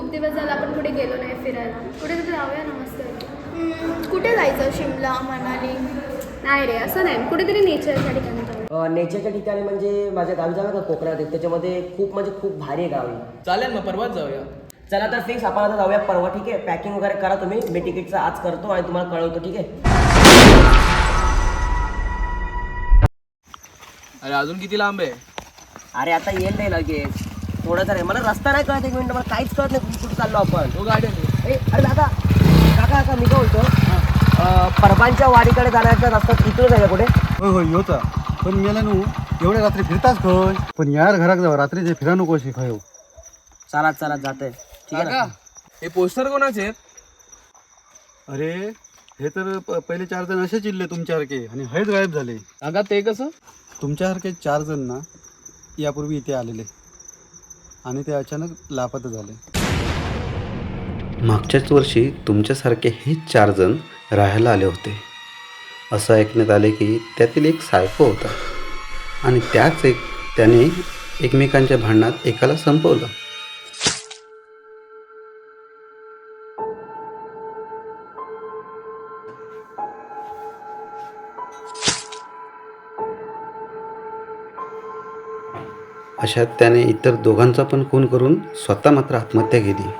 खूप दिवस झाला आपण कुठे गेलो नाही फिरायला. कुठे तरी जाऊया ना मस्त. कुठे जायचं? शिमला, मनाली? नाही रे, असं नाही, कुठेतरी नेचरच्या ठिकाणी जाऊ. नेचरच्या ठिकाणी म्हणजे माझ्या गावी जाऊया का कोकणात? त्याच्यामध्ये खूप म्हणजे खूप भारी आहे गावी. चालेल मग परवाच जाऊया. चला तर फिक्स आपण आता जाऊया परवा. ठीक आहे, पॅकिंग वगैरे करा तुम्ही. मी तिकीटचं आज करतो आणि तुम्हाला कळवतो. ठीक आहे. अरे अजून किती लांब आहे? अरे आता येईल नाही लगेच, थोडंच आहे. मला रस्ता नाही कळत. एक मिनिट, मला काहीच कळत नाही कुठे चाललो आपण. तो गाडी आहे. अरे दादा, काका मी काय बोलतो, परबांच्या वाडीकडे जाण्याचा रस्ता इथूनच आहे का कुठे? होय होय योचा. पण मेला नू एवढ्या रात्री फिरताच खय. पण यार घरात जाऊ रात्रीचे फिरा नको शिकाय. चला जाते. ठीक आहे काका, ना? हे पोस्टर कोणाचे आहेत? अरे हे तर पहिले 4 जण असे चिल्ले तुमच्यासारखे आणि हेच गायब झाले. काका ते कसं? तुमच्यासारखे 4 जण ना यापूर्वी इथे आलेले आणि ते अचानक लापता झाले. मागच्याच वर्षी तुमच्यासारखे हेच 4 जण राहायला आले होते. असं ऐकण्यात आले की त्यातील एक सायको होता आणि त्याने एकमेकांच्या भांडणात एकाला संपवलं. अशात त्याने इतर दोघांचा पण खून करून स्वतः मात्र आत्महत्या केली.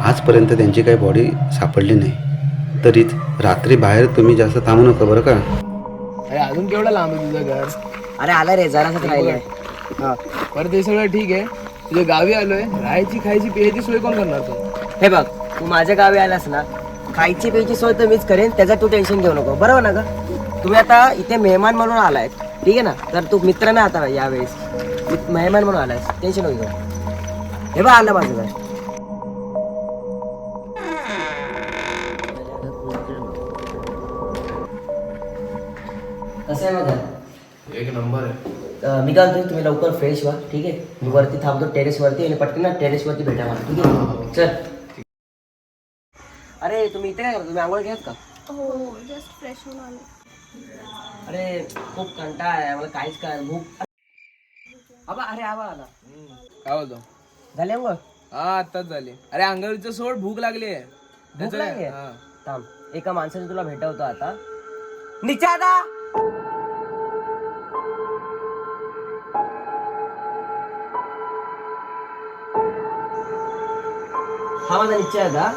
आजपर्यंत त्यांची काही बॉडी सापडली नाही. तरीच रात्री बाहेर तुम्ही जास्त थांबू नका बरं का. अरे अजून केवढं लांब आहे तुझं घर? अरे आला रे, जरासच राहिलंय. हा, बरं ते सगळं ठीक आहे. तुझ्या गावी आलोय, राहायची खायची पियाची सोय कोण करणार तू? हे बघ, तू माझ्या गावी आलास ना, खायची प्यायची सोय तर मीच करेन. त्याचा तू टेन्शन घेऊ नको, बरोबर ना ग? तुम्ही आता इथे मेहमान म्हणून आलाय, ठीक आहे ना? तर तू मित्र नाही आता यावेळेस, मेहमान म्हणून आलाय, टेन्शन नको घेऊ. हे बघ आलं माझं घर. कसं आहे मग? एक नंबर आहे. मी काय म्हणतो, तुम्ही लवकर फ्रेश व्हा. ठीक आहे, मी वरती थांबतो टेरेसवरती आणि पटकन ना टेरेसवरती भेटा मला. ठीक आहे, चल. अरे तुम्ही इथे काय करता? तुम्ही आंघोळ घ्यात का? हो, जस्ट फ्रेश होऊन आलो. अरे खूप कंटाळा आहे मला, काहीच काय भूक. आबा आला. काय बोलतो? झाले अंघोळ? हा आत्ताच झाली. अरे अंगावरचं सोड, भूक लागली आहे. भूक लागली आहे? हा. थांब, एका माणसाने तुला भेटवतो आता. निचादा, हा माझा निश्चय दादा,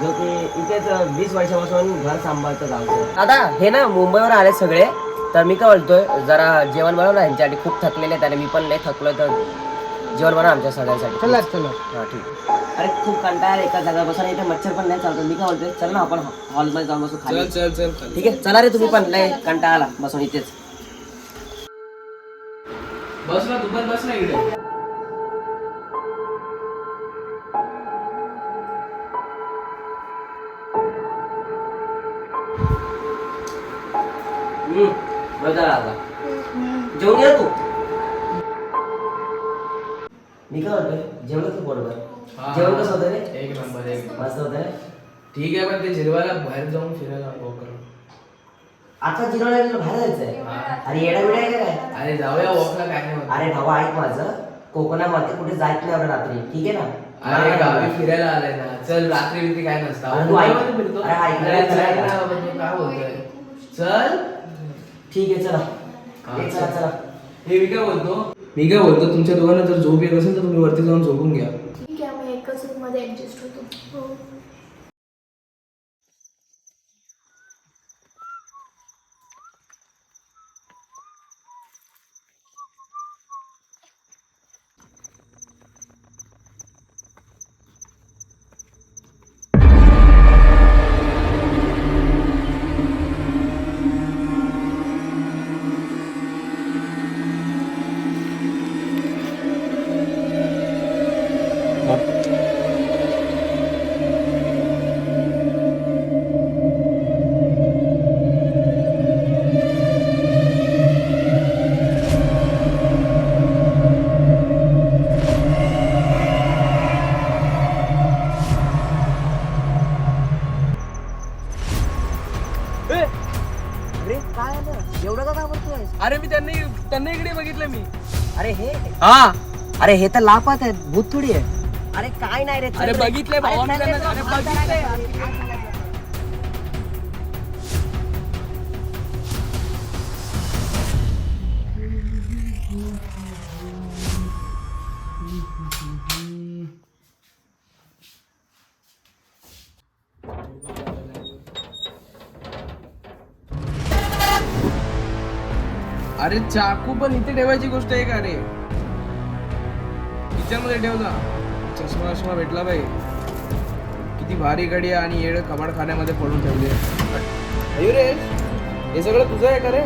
जो की इथेच 20 वर्षापासून घर सांभाळतो गावचं. दादा हे ना मुंबईवर आले सगळे, तर मी काय बोलतोय, जरा जेवण बनव ना यांच्यासाठी. खूप थकलेले आहेत आणि मी पण नाही थकलोय, तर जेवण बनव आमच्या सगळ्यांसाठी. चला. हा ठीक. अरे खूप कंटाळा आहे एका जागा बसून, इथे मच्छर पण नाही चालतो. मी काय बोलतोय, चल ना आपण हॉलमध्ये जाऊन बसू खाली. चल. ठीक आहे, चला रे, तुम्ही पण लय कंटाळा आला बसून इथेच. बस ना, तू पण बस ना इकडे. बरं आता जेवण घ्या तू. मी काय म्हणतोय, जेवण तू बरोबर. जेवण कसं होतं रे? एक नंबर एक. मस्त होतं रे. ठीक आहे, पण ते जिरवायला बाहेर जाऊन फिरायला नको करू. आता जिरवण्याला बाहेर जायचंय? अरे येडा बिडा आहे का काय? अरे जाऊया वॉकला, काय नाही होत. अरे भावा ऐक माझं, कोकणामध्ये कुठे जायचं नाही आपण रात्री, ठीक आहे ना? अरे गावी फिरायला आलाय ना, चल रात्री बित्री काय नसतं. अरे तू ऐक. मुंबईमध्ये फिरतो. अरे ऐक ना, अरे चल चल ना. ना बाबा, तू काय बोलतोय? चल. ठीक आहे, चला. हा, चला. हे मी काय बोलतो, तुमच्या दोघांना जर झोप येत असेल तर तुम्ही वरती जाऊन झोपून घ्या. ठीक आहे, मी एकच रूम मध्ये ऍडजस्ट होतो. हो. बघितलं मी. अरे हे हा अरे हे तर लापात आहेत, भूत थोडी आहे. अरे काय नाही रे, चल अरे रे. बघितलंय अरे भावाने चल रे, त्यांना, अरे चल रे, बघितलंय. चल रे. काय सांगायचं? अरे चाकू पण इथे ठेवायची गोष्ट आहे का रे? किचन मध्ये ठेवला. चष्मा भेटला बाई. किती भारी गाडी आहे आणि येड कबाड खाण्यामध्ये पडून ठेवली आहे. हे सगळं तुझं आहे का रे?